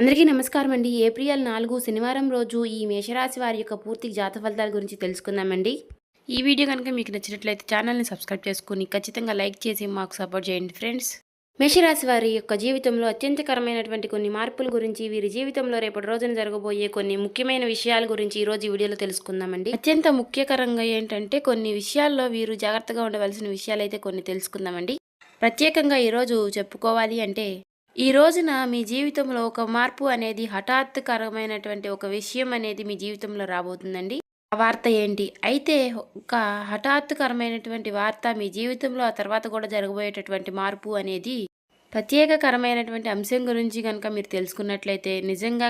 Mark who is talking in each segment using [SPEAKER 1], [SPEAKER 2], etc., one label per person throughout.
[SPEAKER 1] అందరికీ నమస్కారం అండి. ఏప్రిల్ 4 శనివారం రోజు ఈ మేషరాశి వారి యొక్క పూర్తి జాతక ఫలితాల గురించి తెలుసుకుందామండి. ఈ వీడియో కనుక మీకు నచ్చినట్లయితే ఛానల్ని సబ్స్క్రైబ్ చేసుకుని ఖచ్చితంగా లైక్ చేసి మాకు సపోర్ట్ చేయండి ఫ్రెండ్స్. మేషరాశి వారి యొక్క జీవితంలో అత్యంతకరమైనటువంటి కొన్ని మార్పుల గురించి, వీరి జీవితంలో రేపటి రోజున జరగబోయే కొన్ని ముఖ్యమైన విషయాల గురించి ఈరోజు ఈ వీడియోలో తెలుసుకుందామండి. అత్యంత ముఖ్యకరంగా ఏంటంటే కొన్ని విషయాల్లో వీరు జాగ్రత్తగా ఉండవలసిన విషయాలైతే కొన్ని తెలుసుకుందామండి. ప్రత్యేకంగా ఈరోజు చెప్పుకోవాలి అంటే ఈ రోజున మీ జీవితంలో ఒక మార్పు అనేది హఠాత్తుకరమైనటువంటి ఒక విషయం అనేది మీ జీవితంలో రాబోతుందండి. ఆ వార్త ఏంటి? అయితే ఒక హఠాత్తుకరమైనటువంటి వార్త మీ జీవితంలో ఆ తర్వాత కూడా జరగబోయేటటువంటి మార్పు అనేది ప్రత్యేకకరమైనటువంటి అంశం గురించి కనుక మీరు తెలుసుకున్నట్లయితే నిజంగా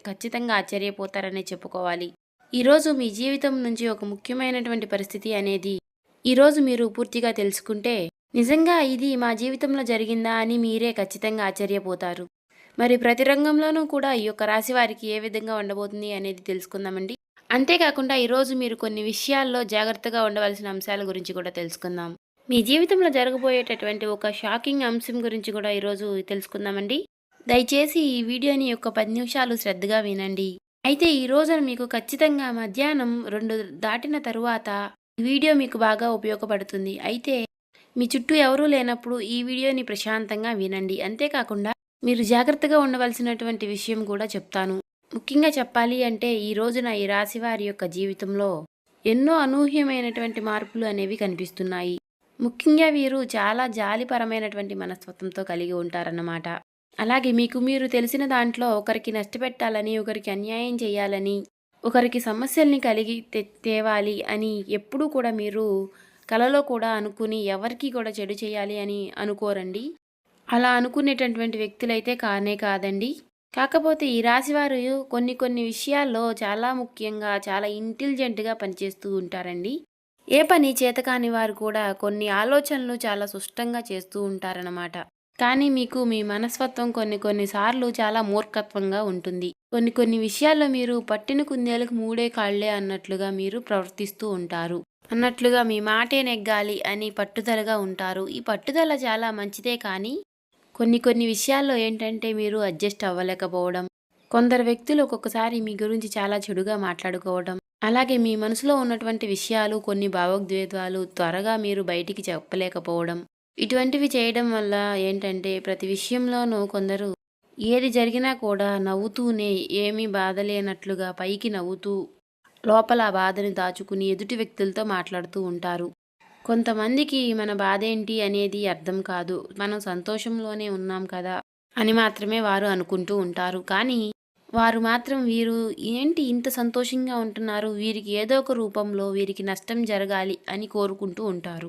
[SPEAKER 1] ఖచ్చితంగా ఆశ్చర్యపోతారనే చెప్పుకోవాలి. ఈరోజు మీ జీవితం నుంచి ఒక ముఖ్యమైనటువంటి పరిస్థితి అనేది ఈరోజు మీరు పూర్తిగా తెలుసుకుంటే నిజంగా ఇది మా జీవితంలో జరిగిందా అని మీరే ఖచ్చితంగా ఆశ్చర్యపోతారు. మరి ప్రతి రంగంలోనూ కూడా ఈ యొక్క రాశి వారికి ఏ విధంగా ఉండబోతుంది అనేది తెలుసుకుందామండి. అంతేకాకుండా ఈరోజు మీరు కొన్ని విషయాల్లో జాగ్రత్తగా ఉండవలసిన అంశాల గురించి కూడా తెలుసుకుందాం. మీ జీవితంలో జరగబోయేటటువంటి ఒక షాకింగ్ అంశం గురించి కూడా ఈరోజు తెలుసుకుందామండి. దయచేసి ఈ వీడియోని యొక్క 10 నిమిషాలు శ్రద్ధగా వినండి. అయితే ఈ రోజున మీకు ఖచ్చితంగా మధ్యాహ్నం 2 దాటిన తరువాత ఈ వీడియో మీకు బాగా ఉపయోగపడుతుంది. అయితే మీ చుట్టూ ఎవరూ లేనప్పుడు ఈ వీడియోని ప్రశాంతంగా వినండి. అంతేకాకుండా మీరు జాగ్రత్తగా ఉండవలసినటువంటి విషయం కూడా చెప్తాను. ముఖ్యంగా చెప్పాలి అంటే ఈ రోజున ఈ రాశి వారి యొక్క జీవితంలో ఎన్నో అనూహ్యమైనటువంటి మార్పులు అనేవి కనిపిస్తున్నాయి. ముఖ్యంగా వీరు చాలా జాలిపరమైనటువంటి మనస్తత్వంతో కలిగి ఉంటారన్నమాట. అలాగే మీకు మీరు తెలిసిన దాంట్లో ఒకరికి నష్టపెట్టాలని, ఒకరికి అన్యాయం చేయాలని, ఒకరికి సమస్యల్ని కలిగి తేవాలి అని ఎప్పుడూ కూడా మీరు కలలో కూడా అనుకుని ఎవరికి కూడా చెడు చేయాలి అని అనుకోరండి. అలా అనుకునేటటువంటి వ్యక్తులైతే కానే కాదండి. కాకపోతే ఈ రాశివారు కొన్ని విషయాల్లో చాలా ముఖ్యంగా చాలా ఇంటెలిజెంట్గా పనిచేస్తూ ఉంటారండి. ఏ పని చేతకాని వారు కూడా కొన్ని ఆలోచనలు చాలా సుష్టంగా చేస్తూ ఉంటారన్నమాట. కానీ మీకు మీ మనస్తత్వం కొన్ని సార్లు చాలా మూర్ఖత్వంగా ఉంటుంది. కొన్ని విషయాల్లో మీరు పట్టిన కుందేలకు మూడే కాళ్లే అన్నట్లుగా మీరు ప్రవర్తిస్తూ ఉంటారు. అన్నట్లుగా మీ మాటే నెగ్గాలి అని పట్టుదలగా ఉంటారు. ఈ పట్టుదల చాలా మంచిదే, కానీ కొన్ని విషయాల్లో ఏంటంటే మీరు అడ్జస్ట్ అవ్వలేకపోవడం, కొందరు వ్యక్తులు ఒక్కొక్కసారి మీ గురించి చాలా చెడుగా మాట్లాడుకోవడం, అలాగే మీ మనసులో ఉన్నటువంటి విషయాలు, కొన్ని భావోద్వేగాలు త్వరగా మీరు బయటికి చెప్పలేకపోవడం, ఇటువంటివి చేయడం వల్ల ఏంటంటే ప్రతి విషయంలోనూ కొందరు ఏది జరిగినా కూడా నవ్వుతూనే, ఏమీ బాధ లేనట్లుగా పైకి నవ్వుతూ లోపల ఆ బాధని దాచుకుని ఎదుటి వ్యక్తులతో మాట్లాడుతూ ఉంటారు. కొంతమందికి మన బాధ ఏంటి అనేది అర్థం కాదు. మనం సంతోషంలోనే ఉన్నాం కదా అని మాత్రమే వారు అనుకుంటూ ఉంటారు. కానీ వారు మాత్రం వీరు ఏంటి ఇంత సంతోషంగా ఉంటున్నారు, వీరికి ఏదో ఒక రూపంలో వీరికి నష్టం జరగాలి అని కోరుకుంటూ ఉంటారు.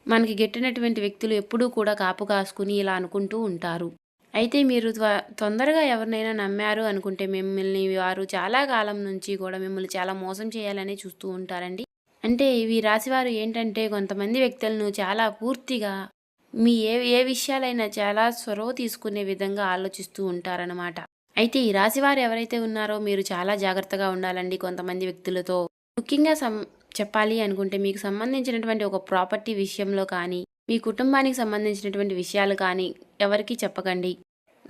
[SPEAKER 1] మనకి గెట్టినటువంటి వ్యక్తులు ఎప్పుడూ కూడా కాపు కాసుకుని ఇలా అనుకుంటూ ఉంటారు. అయితే మీరు తొందరగా ఎవరినైనా నమ్మారు అనుకుంటే మిమ్మల్ని వారు చాలా కాలం నుంచి కూడా మిమ్మల్ని చాలా మోసం చేయాలని చూస్తూ ఉంటారండి. అంటే ఈ రాశివారు ఏంటంటే కొంతమంది వ్యక్తులను చాలా పూర్తిగా మీ ఏ విషయాలైనా చాలా చొరవ తీసుకునే విధంగా ఆలోచిస్తూ ఉంటారనమాట. అయితే ఈ రాశివారు ఎవరైతే ఉన్నారో మీరు చాలా జాగ్రత్తగా ఉండాలండి కొంతమంది వ్యక్తులతో. ముఖ్యంగా చెప్పాలి అనుకుంటే మీకు సంబంధించినటువంటి ఒక ప్రాపర్టీ విషయంలో కానీ, మీ కుటుంబానికి సంబంధించినటువంటి విషయాలు కానీ ఎవరికీ చెప్పకండి.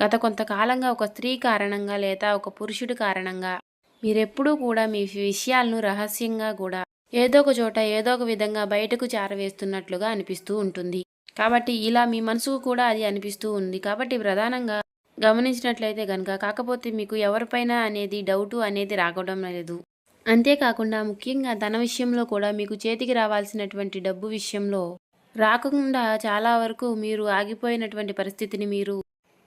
[SPEAKER 1] గత కొంతకాలంగా ఒక స్త్రీ కారణంగా లేదా ఒక పురుషుడి కారణంగా మీరెప్పుడూ కూడా మీ విషయాలను రహస్యంగా కూడా ఏదో ఒక చోట ఏదో ఒక విధంగా బయటకు చేరవేస్తున్నట్లుగా అనిపిస్తూ ఉంటుంది. కాబట్టి ఇలా మీ మనసుకు కూడా అది అనిపిస్తూ ఉంది. కాబట్టి ప్రధానంగా గమనించినట్లయితే కనుక, కాకపోతే మీకు ఎవరిపైన అనేది డౌటు అనేది రావడం లేదు. అంతేకాకుండా ముఖ్యంగా ధన విషయంలో కూడా మీకు చేతికి రావాల్సినటువంటి డబ్బు విషయంలో రాకుండా చాలా వరకు మీరు ఆగిపోయినటువంటి పరిస్థితిని మీరు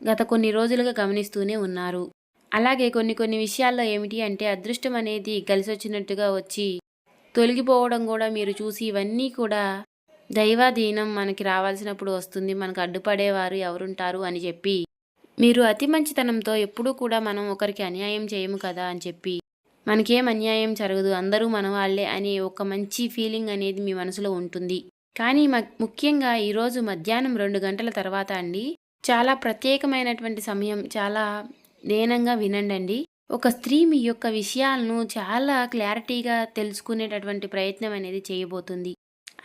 [SPEAKER 1] గత కొన్ని రోజులుగా గమనిస్తూనే ఉన్నారు. అలాగే కొన్ని విషయాల్లో ఏమిటి అంటే అదృష్టం అనేది కలిసొచ్చినట్టుగా వచ్చి తొలగిపోవడం కూడా మీరు చూసి, ఇవన్నీ కూడా దైవాధీనం, మనకి రావాల్సినప్పుడు వస్తుంది, మనకు అడ్డుపడేవారు ఎవరుంటారు అని చెప్పి మీరు అతి మంచితనంతో ఎప్పుడూ కూడా మనం ఒకరికి అన్యాయం చేయము కదా అని చెప్పి, మనకేం అన్యాయం జరగదు, అందరూ మన వాళ్ళే అనే ఒక మంచి ఫీలింగ్ అనేది మీ మనసులో ఉంటుంది. కానీ ముఖ్యంగా ఈరోజు మధ్యాహ్నం 2 గంటల తర్వాత అండి, చాలా ప్రత్యేకమైనటువంటి సమయం. చాలా దీనంగా వినండి. ఒక స్త్రీ మీ యొక్క విషయాలను చాలా క్లారిటీగా తెలుసుకునేటటువంటి ప్రయత్నం అనేది చేయబోతుంది.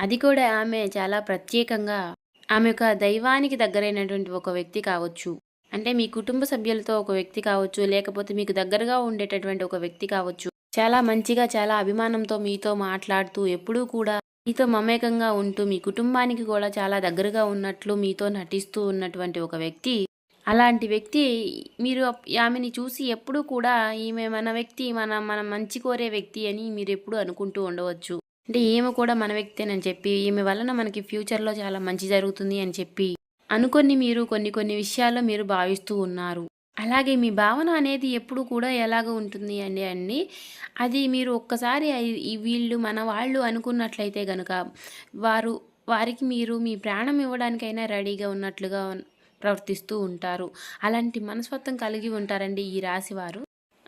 [SPEAKER 1] అది కూడా ఆమె చాలా ప్రత్యేకంగా, ఆమె ఒక దైవానికి దగ్గరైనటువంటి ఒక వ్యక్తి కావచ్చు. అంటే మీ కుటుంబ సభ్యులతో ఒక వ్యక్తి కావచ్చు, లేకపోతే మీకు దగ్గరగా ఉండేటటువంటి ఒక వ్యక్తి కావచ్చు. చాలా మంచిగా, చాలా అభిమానంతో మీతో మాట్లాడుతూ, ఎప్పుడూ కూడా మీతో మమేకంగా ఉంటూ, మీ కుటుంబానికి కూడా చాలా దగ్గరగా ఉన్నట్లు మీతో నటిస్తూ ఉన్నటువంటి ఒక వ్యక్తి. అలాంటి వ్యక్తి మీరు ఆమెని చూసి ఎప్పుడూ కూడా ఈమె మన వ్యక్తి, మన మంచి కోరే వ్యక్తి అని మీరెప్పుడూ అనుకుంటూ ఉండవచ్చు. అంటే ఈమె కూడా మన వ్యక్తేనని చెప్పి, ఈమె వలన మనకి ఫ్యూచర్‌లో చాలా మంచి జరుగుతుంది అని చెప్పి అనుకోని మీరు కొన్ని విషయాల్లో మీరు భావిస్తూ ఉన్నారు. అలాగే మీ భావన అనేది ఎప్పుడు కూడా ఎలాగ ఉంటుంది అండి, అది మీరు ఒక్కసారి వీళ్ళు మన వాళ్ళు అనుకున్నట్లయితే గనుక, వారికి మీరు మీ ప్రాణం ఇవ్వడానికైనా రెడీగా ఉన్నట్లుగా ప్రవర్తిస్తూ ఉంటారు. అలాంటి మనస్తత్వం కలిగి ఉంటారండి ఈ రాశివారు.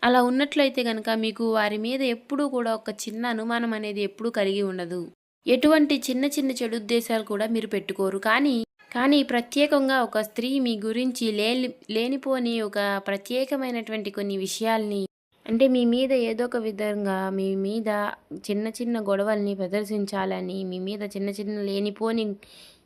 [SPEAKER 1] అలా ఉన్నట్లయితే గనక మీకు వారి మీద ఎప్పుడూ కూడా ఒక చిన్న అనుమానం అనేది ఎప్పుడూ కలిగి ఉండదు. ఎటువంటి చిన్న చెడు ఉద్దేశాలు కూడా మీరు పెట్టుకోరు. కానీ ప్రత్యేకంగా ఒక స్త్రీ మీ గురించి లేనిపోని ఒక ప్రత్యేకమైనటువంటి కొన్ని విషయాల్ని, అంటే మీ మీద ఏదో ఒక విధంగా మీ మీద చిన్న గొడవల్ని ప్రదర్శించాలని, మీ మీద చిన్న లేనిపోని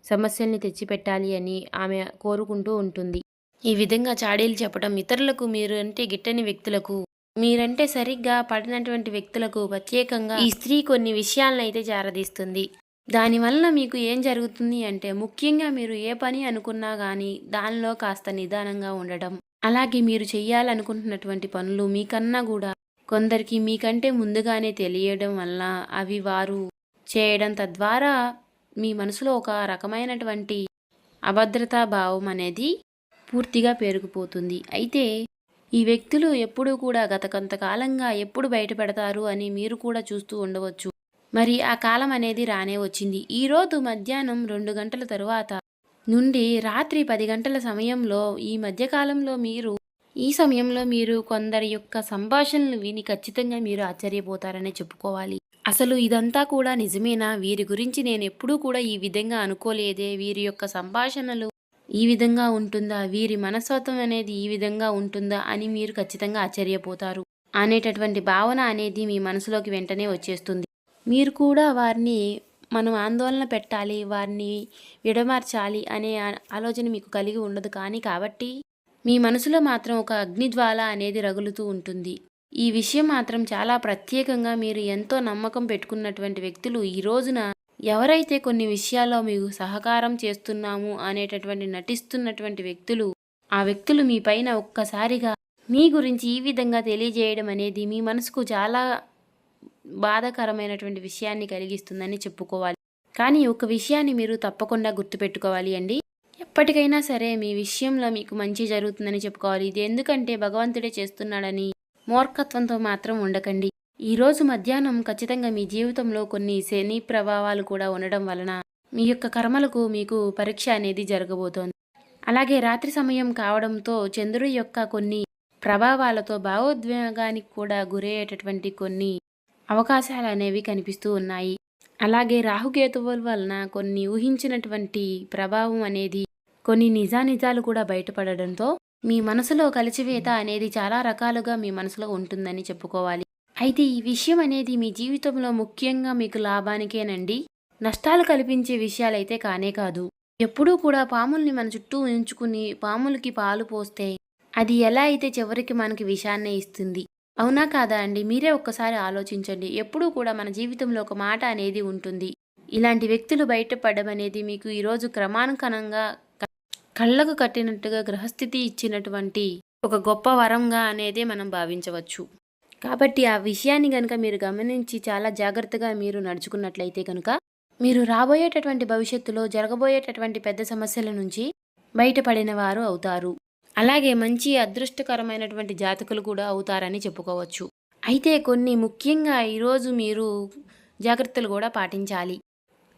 [SPEAKER 1] సమస్యల్ని తెచ్చిపెట్టాలి అని ఆమె కోరుకుంటూ ఉంటుంది. ఈ విధంగా చాడీలు చెప్పడం ఇతరులకు, మీరు అంటే గిట్టని వ్యక్తులకు, మీరంటే సరిగ్గా పడినటువంటి వ్యక్తులకు ప్రత్యేకంగా ఈ స్త్రీ కొన్ని విషయాలనైతే చేరదీస్తుంది. దానివలన మీకు ఏం జరుగుతుంది అంటే, ముఖ్యంగా మీరు ఏ పని అనుకున్నా కానీ దానిలో కాస్త నిదానంగా ఉండడం, అలాగే మీరు చెయ్యాలనుకుంటున్నటువంటి పనులు మీకన్నా కూడా కొందరికి మీకంటే ముందుగానే తెలియడం వల్ల అవి వారు చేయడం, తద్వారా మీ మనసులో ఒక రకమైనటువంటి అభద్రతా భావం అనేది పూర్తిగా పెరిగిపోతుంది. అయితే ఈ వ్యక్తులు ఎప్పుడూ కూడా గత కొంతకాలంగా ఎప్పుడు బయటపడతారు అని మీరు కూడా చూస్తూ ఉండవచ్చు. మరి ఆ కాలం అనేది రానే వచ్చింది. ఈరోజు మధ్యాహ్నం 2 గంటల తరువాత నుండి రాత్రి 10 గంటల సమయంలో ఈ సమయంలో మీరు కొందరి యొక్క సంభాషణలు విని ఖచ్చితంగా మీరు ఆశ్చర్యపోతారనే చెప్పుకోవాలి. అసలు ఇదంతా కూడా నిజమేనా? వీరి గురించి నేను ఎప్పుడూ కూడా ఈ విధంగా అనుకోలేదే. వీరి యొక్క సంభాషణలు ఈ విధంగా ఉంటుందా? వీరి మనస్తత్వం అనేది ఈ విధంగా ఉంటుందా? అని మీరు ఖచ్చితంగా ఆశ్చర్యపోతారు అనేటటువంటి భావన అనేది మీ మనసులోకి వెంటనే వచ్చేస్తుంది. మీరు కూడా వారిని మనం ఆందోళన పెట్టాలి, వారిని విడమార్చాలి అనే ఆలోచన మీకు కలిగి ఉండదు. కాబట్టి మీ మనసులో మాత్రం ఒక అగ్నిజ్వాల అనేది రగులుతూ ఉంటుంది. ఈ విషయం మాత్రం చాలా ప్రత్యేకంగా మీరు ఎంతో నమ్మకం పెట్టుకున్నటువంటి వ్యక్తులు ఈ రోజున ఎవరైతే కొన్ని విషయాల్లో మీకు సహకారం చేస్తున్నాము అనేటటువంటి నటిస్తున్నటువంటి వ్యక్తులు, ఆ వ్యక్తులు మీ పైన ఒక్కసారిగా మీ గురించి ఈ విధంగా తెలియజేయడం అనేది మీ మనసుకు చాలా బాధాకరమైనటువంటి విషయాన్ని కలిగిస్తుందని చెప్పుకోవాలి. కానీ ఒక విషయాన్ని మీరు తప్పకుండా గుర్తుపెట్టుకోవాలి అండి. ఎప్పటికైనా సరే మీ విషయంలో మీకు మంచి జరుగుతుందని చెప్పుకోవాలి. ఇది ఎందుకంటే భగవంతుడే చేస్తున్నాడని మూర్ఖత్వంతో మాత్రం ఉండకండి. ఈరోజు మధ్యాహ్నం ఖచ్చితంగా మీ జీవితంలో కొన్ని శని ప్రభావాలు కూడా ఉండడం వలన మీ యొక్క కర్మలకు మీకు పరీక్ష అనేది జరగబోతోంది. అలాగే రాత్రి సమయం కావడంతో చంద్రుడి యొక్క కొన్ని ప్రభావాలతో భావోద్వేగానికి కూడా గురయ్యేటటువంటి కొన్ని అవకాశాలు అనేవి కనిపిస్తూ ఉన్నాయి. అలాగే రాహుకేతువుల వలన కొన్ని ఊహించినటువంటి ప్రభావం అనేది, కొన్ని నిజాలు కూడా బయటపడడంతో మీ మనసులో కలిచివేత అనేది చాలా రకాలుగా మీ మనసులో ఉంటుందని చెప్పుకోవాలి. అయితే ఈ విషయం అనేది మీ జీవితంలో ముఖ్యంగా మీకు లాభానికేనండి, నష్టాలు కల్పించే విషయాలైతే కానే కాదు. ఎప్పుడూ కూడా పాముల్ని మన చుట్టూ ఉంచుకుని పాములకి పాలు పోస్తే అది ఎలా అయితే చివరికి మనకి విషాన్నే ఇస్తుంది. అవునా కాదా అండి? మీరే ఒక్కసారి ఆలోచించండి. ఎప్పుడూ కూడా మన జీవితంలో ఒక మాట అనేది ఉంటుంది. ఇలాంటి వ్యక్తులు బయటపడడం అనేది మీకు ఈరోజు క్రమానుకనంగా కళ్ళకు కట్టినట్టుగా గ్రహస్థితి ఇచ్చినటువంటి ఒక గొప్ప వరంగా అనేది మనం భావించవచ్చు. కాబట్టి ఆ విషయాన్ని కనుక మీరు గమనించి చాలా జాగ్రత్తగా మీరు నడుచుకున్నట్లయితే కనుక మీరు రాబోయేటటువంటి భవిష్యత్తులో జరగబోయేటటువంటి పెద్ద సమస్యల నుంచి బయటపడిన వారు అవుతారు. అలాగే మంచి అదృష్టకరమైనటువంటి జాతకులు కూడా అవుతారని చెప్పుకోవచ్చు. అయితే కొన్ని ముఖ్యంగా ఈరోజు మీరు జాగ్రత్తలు కూడా పాటించాలి.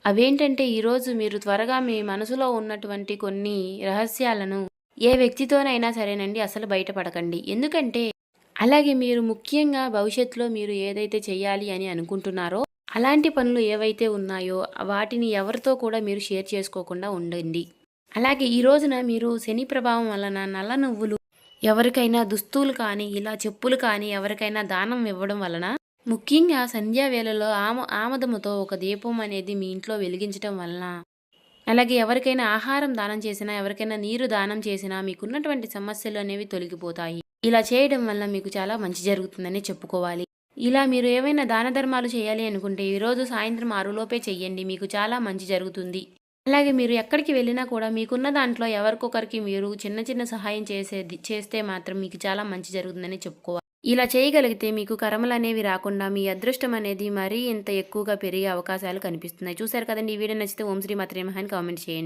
[SPEAKER 1] అవేంటంటే, ఈరోజు మీరు త్వరగా మీ మనసులో ఉన్నటువంటి కొన్ని రహస్యాలను ఏ వ్యక్తితోనైనా సరేనండి అసలు బయటపడకండి. ఎందుకంటే అలాగే మీరు ముఖ్యంగా భవిష్యత్తులో మీరు ఏదైతే చేయాలి అని అనుకుంటున్నారో అలాంటి పనులు ఏవైతే ఉన్నాయో వాటిని ఎవరితో కూడా మీరు షేర్ చేసుకోకుండా ఉండండి. అలాగే ఈ రోజున మీరు శని ప్రభావం వలన నల్ల నువ్వులు ఎవరికైనా దుస్తులు కానీ ఇలా చెప్పులు కానీ ఎవరికైనా దానం ఇవ్వడం వలన, ముఖ్యంగా సంధ్యా వేళలో ఆమదముతో ఒక దీపం అనేది మీ ఇంట్లో వెలిగించడం వలన అలాగే ఎవరికైనా ఆహారం దానం చేసినా, ఎవరికైనా నీరు దానం చేసినా మీకున్నటువంటి సమస్యలు అనేవి తొలగిపోతాయి. ఇలా చేయడం వల్ల మీకు చాలా మంచి జరుగుతుందని చెప్పుకోవాలి. ఇలా మీరు ఏవైనా దాన ధర్మాలు చేయాలి అనుకుంటే ఈరోజు సాయంత్రం 6 లోపే చెయ్యండి. మీకు చాలా మంచి జరుగుతుంది. అలాగే మీరు ఎక్కడికి వెళ్ళినా కూడా మీకున్న దాంట్లో ఎవరికొకరికి మీరు చిన్న చిన్న సహాయం చేస్తే మాత్రం మీకు చాలా మంచి జరుగుతుందని చెప్పుకోవాలి. ఇలా చేయగలిగితే మీకు కర్మలనేవి రాకుండా మీ అదృష్టం అనేది మరీ ఇంత ఎక్కువగా పెరిగే అవకాశాలు కనిపిస్తున్నాయి. చూశారు కదండీ! ఈ వీడియో నచ్చితే ఓం శ్రీ మాత్రే నమః అని కామెంట్ చేయండి.